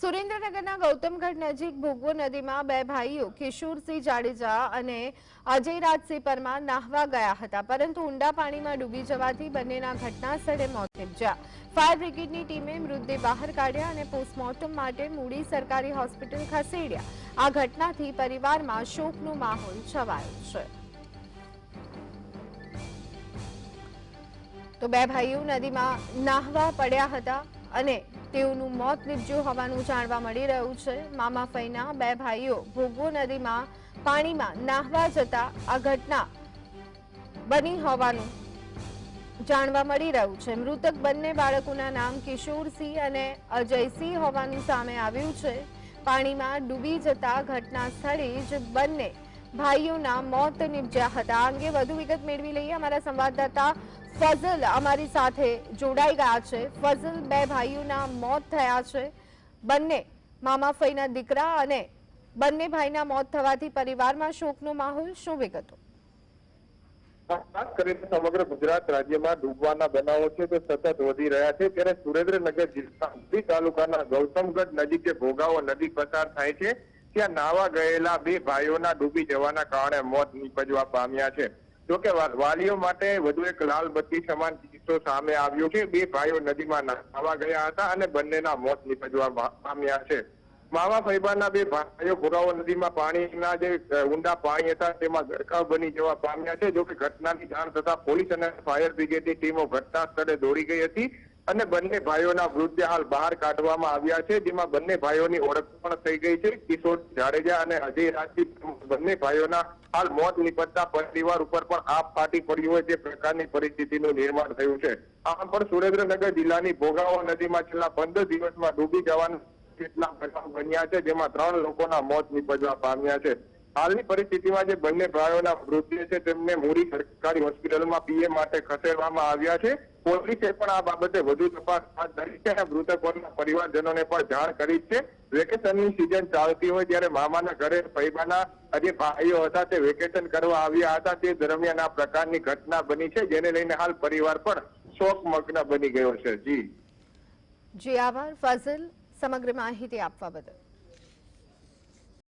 સુરેન્દ્રનગરના ગૌતમગઢ નજીક ભોગવો નદીમાં બે ભાઈઓ કિશોરસિંહ જાડેજા અને અજયરાજસિંહ પરમાર નાહવા ગયા હતા, પરંતુ ઊંડા પાણીમાં ડૂબી જવાથી બંનેના ઘટના સ્થળે મોત નીપજ્યા। ફાયર બ્રિગેડની ટીમે મૃતદેહ બહાર કાઢ્યા અને પોસ્ટમોર્ટમ માટે મૂડી સરકારી હોસ્પિટલ ખસેડ્યા। આ ઘટનાથી પરિવારમાં શોકનો માહોલ છવાયો છે। તો બે ભાઈઓ નદીમાં નાહવા પડ્યા હતા અને તેઓનું મોત નીપજ્યું હોવાનું જાણવા મળી રહ્યું છે। મામા ફઈના બે ભાઈઓ ભોગવો નદીમાં પાણીમાં નાહવા જતા આ ઘટના બની હોવાનું જાણવા મળી રહ્યું છે। મૃતક બંને બાળકોના નામ કિશોરસિંહ અને અજયસિંહ હોવાનું સામે આવ્યું છે। પાણીમાં ડૂબી જતા ઘટના સ્થળે જ બંને ભાઈઓના મોત નીપજ્યા હતા। આ અંગે વધુ વિગત મેળવી લઈએ। અમારા સંવાદદાતા ફઝલ અમારી સાથે જોડાઈ ગયા છે। ફઝલ, બે ભાઈઓના મોત થયા છે, બંને મામા ફઈના દીકરા અને બંને ભાઈના મોત થવાથી પરિવારમાં શોકનો માહોલ, શું વિગતો? ખાસ કરીને સમગ્ર ગુજરાત રાજ્યમાં ડૂબવાના બનાવો છે તે સતત વધી રહ્યા છે, ત્યારે સુરેન્દ્રનગર જિલ્લા તાલુકાના ગૌતમગઢ નજીક જે ભોગાવો નદી પસાર થાય છે ત્યાં નાવા ગયેલા બે ભાઈઓના ડૂબી જવાના કારણે મોત નીપજવા પામ્યા છે। જોકે વાલીઓ માટે વધુ એક લાલ બત્તી સમાન કિસ્સો સામે આવ્યો છે। બે ભાઈઓ નદીમાં નાવા ગયા હતા અને બંનેના મોત નીપજવા પામ્યા છે। મામા ફૈબાના બે ભાઈઓ ભોગાવો નદીમાં પાણીના જે ઊંડા પાણી હતા તેમાં ગરકાવ બની જવા પામ્યા છે। જોકે ઘટનાની જાણ થતા પોલીસ અને ફાયર બ્રિગેડની ટીમો ઘટના સ્થળે દોડી ગઈ હતી અને બંને ભાઈઓના મૃતદેહ હાલ બહાર કાઢવામાં આવ્યા છે, જેમાં બંને ભાઈઓની ઓળખ પણ થઈ ગઈ છે। કિશોર જાડેજા અને અજય રાજસિંહ બંને ભાઈઓના હાલ મોત નીપજતા પરિવાર ઉપર પણ આપ ફાટી પડ્યું હોય તે પ્રકારની પરિસ્થિતિનું નિર્માણ થયું છે। આમ પણ સુરેન્દ્રનગર જિલ્લાની ભોગાવો નદીમાં છેલ્લા 15 દિવસમાં ડૂબી જવાના કેટલા બનાવ બન્યા છે, જેમાં 3 લોકોના મોત નીપજવા પામ્યા છે। હાલની પરિસ્થિતિમાં જે બંને ભાઈઓના મૃતદેહ છે તેમને મૂડી સરકારી હોસ્પિટલમાં પીએમ માટે ખસેડવામાં આવ્યા છે। પોલીસે પણ આ બાબતે વધુ તપાસ હાથ ધરી છે અને મૃતકોના પરિવારજનોને પણ જાણ કરી છે। વેકેશનની સિઝન ચાલતી હોય ત્યારે મામાના ઘરે ફૈબાના જે ભાઈઓ હતા તે વેકેશન કરવા આવ્યા હતા, તે દરમિયાન આ પ્રકારની ઘટના બની છે, જેને લઈને હાલ પરિવાર પણ શોકમગ્ન બની ગયો છે। જી આભાર ફઝલ, સમગ્ર માહિતી આપવા બદલ।